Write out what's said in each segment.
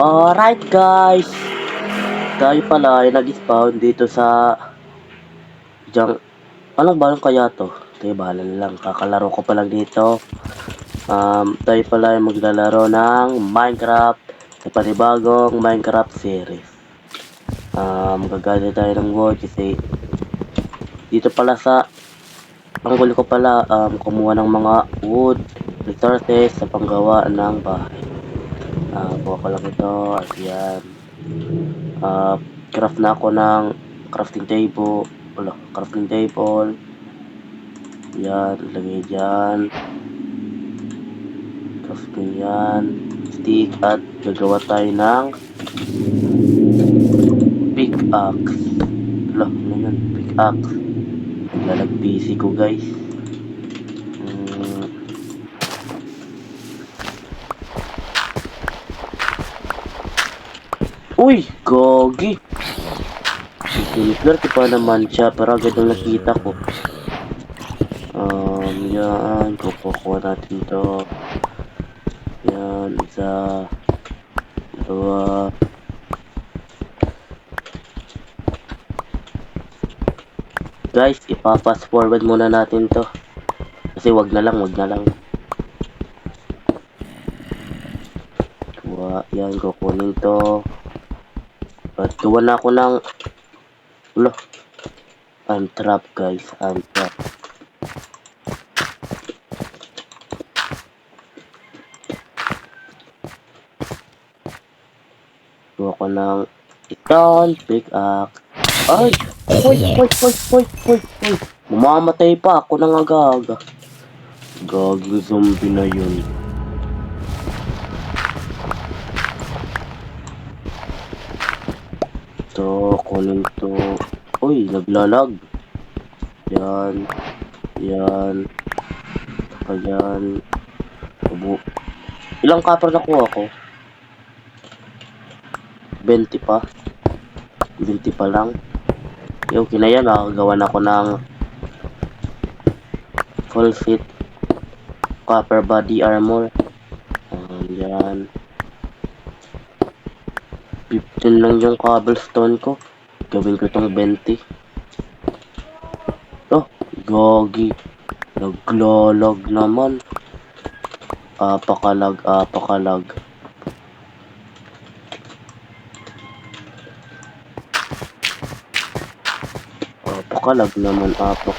Alright guys, tayo pala ay nag-spawn dito sa Jang... Anong balon kaya to? Tayo bahala na lang, kakalaro ko pa lang dito. Tayo pala ay maglalaro ng Minecraft sa panibagong Minecraft series. Gagana tayo ng wood kasi dito pala sa ang goal ko pala kumuha ng mga wood resources sa panggawa ng bahay. Kuha ko lang ito at yan. Craft na ako ng crafting table. Wala, crafting table. Yan, lagay dyan. Crafting yan. Stick at gagawa tayo ng pickaxe. Wala, ano yan? Pickaxe. Naglalag-busy ko guys. Uy! Gogi! Flirty pa naman siya pero agad ang nakita ko. Yan. Kukuha natin to. Yan. Isa. Dalawa. Guys, ipa-fast forward muna natin to. Kasi wag na lang. Yan, kukunin to. At gawa na ako ng... Wala. I'm trapped guys. I'm trapped. Gawa ko ng... Iton, pickaxe. Ay! Hoy! Mamamatay pa ako ng aga-aga. Gaging zombie na yun. Ito, kunin to. Uy, naglalag. Yan. Saka yan. Ilang copper nakuha ko? 20 pa. 20 pa lang. Okay na yan, nakagawa na ako ng full fit copper body armor. Yan. 15 lang yung cobblestone ko. Gawin ko itong 20. Oh, gogi. Naglalag naman. Apakalag. Apakalag naman. Tapos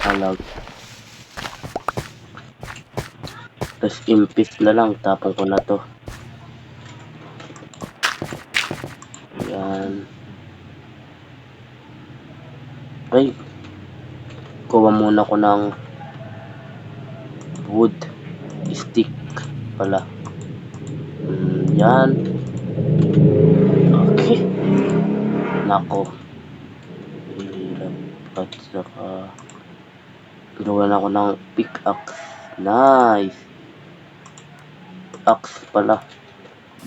impis na lang. Tapon ko na to. Yan. Ay. Kuha muna ko ng wood stick pala. Yan. Okay. Nako. Hirap. At saka gawa na ako ng pickaxe. Nice. Axe pala.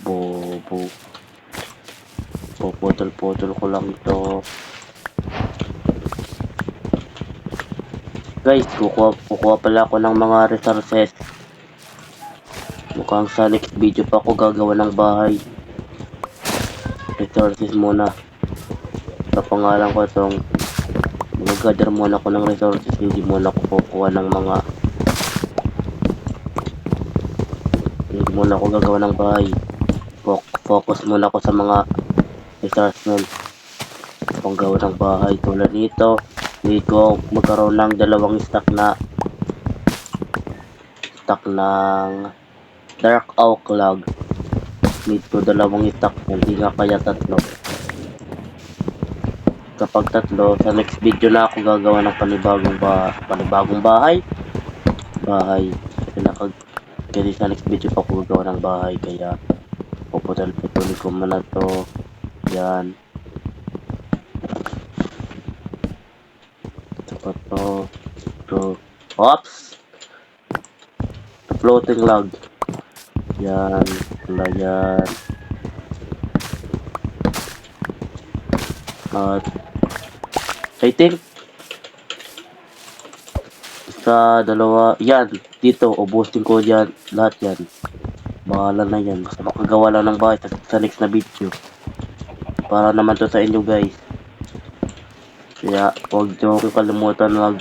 Bobo. Popotol ko lang ito. Guys, kukuha pala ako ng mga resources. Mukhang sa next video pa ako gagawa ng bahay. Resources muna. Sa pangalan ko itong mag-gather muna ako ng resources. Hindi muna ako kukuha ng mga... Hindi muna ako gagawa ng bahay. Focus muna ako sa mga resources panggawa ng bahay. Tulad nito, need ko magkaroon ng dalawang stack ng dark oak log. Need ko dalawang stack, hindi nga kaya tatlo. Kapag tatlo, sa next video na ako gagawa ng panibagong bahay. Kasi sa next video pa ako gagawa ng bahay, kaya puputol-putulin ko muna to. Yan. Oops! Floating log. Yan. Wala yan. At I think isa, dalawa. Yan. Dito. Ubusin ko yan. Lahat yan. Bahala na yan. Basta makagawa lang ng bahay sa next na video. Para naman to sa inyo guys. Kaya huwag nyo kalimutan mag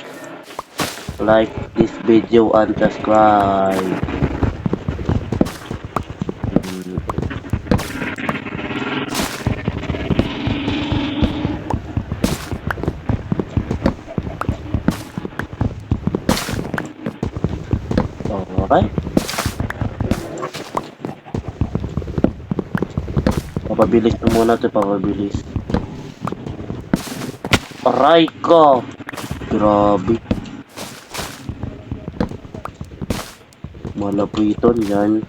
like this video and subscribe. Okay? Papabilis na muna ito, papabilis. Aray ka! Grabe. Malapitan yan.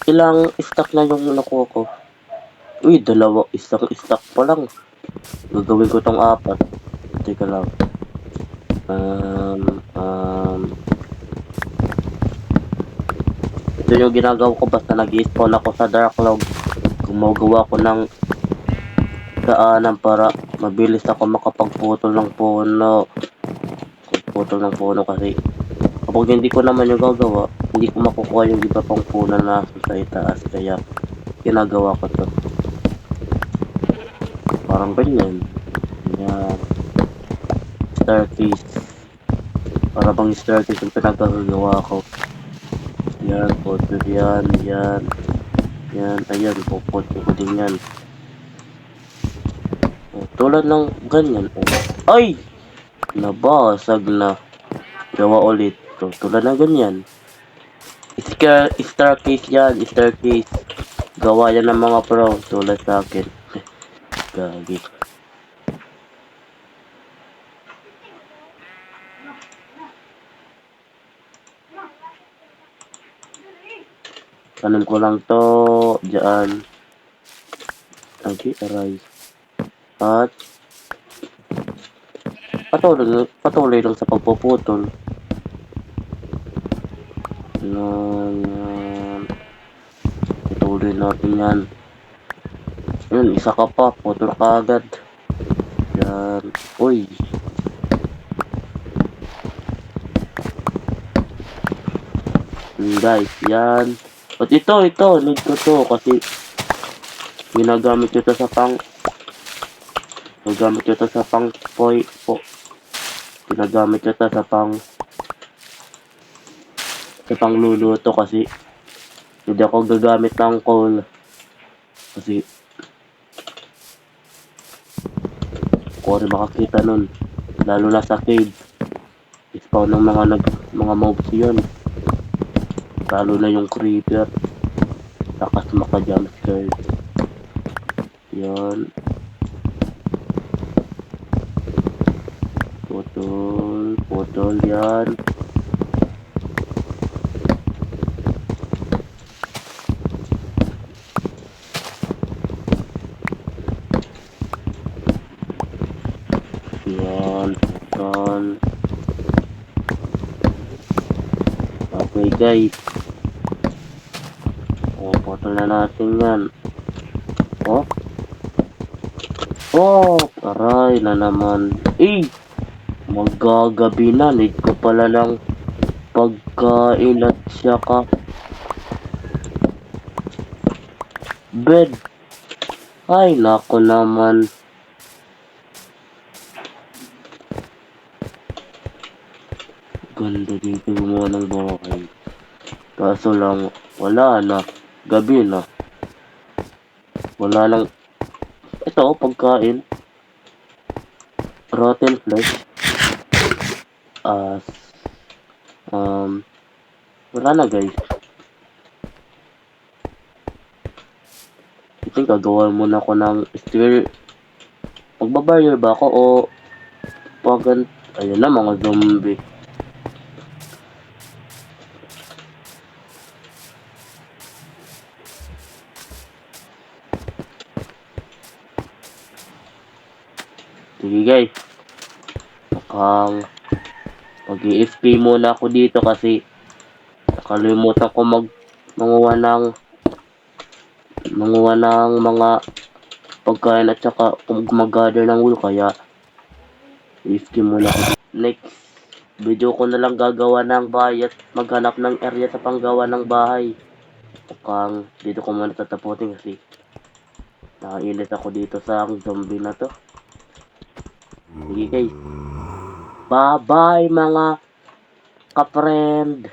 Ilang stock na yung nakuha ko? Uy, dalawa. Isang stock pa lang. Gagawin ko tong 4. Teka lang. Ito yung ginagawa ko basta nag-i-spawn ako sa Dark Log. Gumagawa ko ng daanan para mabilis ako makapagputol ng puno. Putol ng puno kasi kapag hindi ko naman yung gagawa, hindi ko makukuha yung iba pang puno na sa itaas. Kaya ginagawa ko to. Parang ganyan. Yan. Staircase. Para bang staircase yung pinagagawa ko. Yan, putol yan, yan. Yan, ayan, puputol ko din yan. Tulad ng ganyan. Ay! Nabasag na. Gawa ulit. Tulad ng ganyan. Staircase yan. Staircase. Gawa yan ng mga pro. Tulad sa akin. Gagi. Tanim ko lang to. Diyan. Okay, aray. At patuloy lang sa pagpuputol. Yan. Patuloy natin yan. Yun, isa ka pa. Putol ka agad. Yan. Uy. Guys, yan. At ito, need ko to kasi ginagamit ko to sa ginagamit ko to sa pangluluto kasi hindi ako gagamit ng coal kasi kung rin makakita nun lalo na sa cave spawn ng mga mobs yun lalo na yung creeper takas maka-jumpscare yan putol yan yan putol okay guys putol na natin yan aray na naman magagabi na need ko pala ng pagkain at saka bed ay nako naman ganda dito gumawa ng bahay kaso lang wala na gabi na wala lang ito pagkain rotten flesh wala na guys I think gagawa muna ako ng steel magbabarrier ba ako o ayun na mga zombie sige guys mag-i-FP muna ako dito kasi nakalimutan ko manguha ng mga pagkain at saka mag-gather ng wool kaya Risky muna ako. Next video ko na lang gagawa ng bahay at maghanap ng area sa panggawa ng bahay. Mukhang dito ko muna tatapusin kasi nakailit ako dito sa zombie na to. Sige guys. Bye bye mga ka-friend.